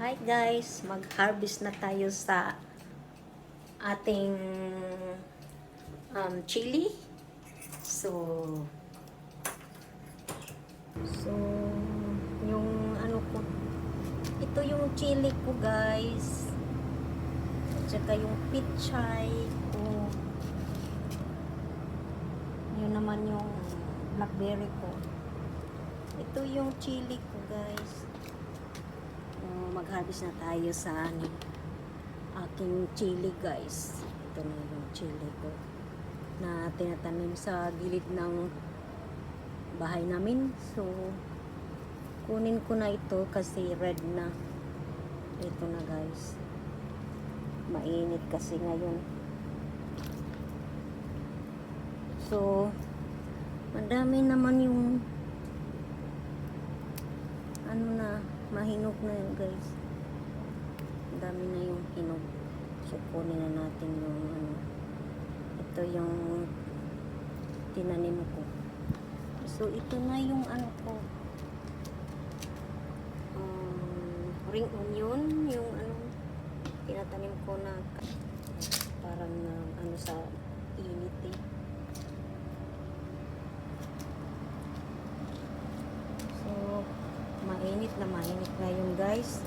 Hi guys, mag-harvest na tayo sa ating chili. So yung ano ko, ito yung chili ko guys. At saka yung pichay ko. Yun naman yung blackberry ko. Ito yung chili ko guys. Mag-harvest na tayo sa aking chili guys. Ito na yung chili ko na tinatanim sa gilid ng bahay namin. So kunin ko na ito kasi red na. Ito na guys. Mainit kasi ngayon. So madami naman yung ano na, mahinog na yun guys. Ang dami na yung hinog. So kunin na natin yung ano. Ito yung tinanim ko. So ito na yung ano ko. Ring onion, yung ano tinatanim ko na parang ano sa init eh. So mainit na yun guys.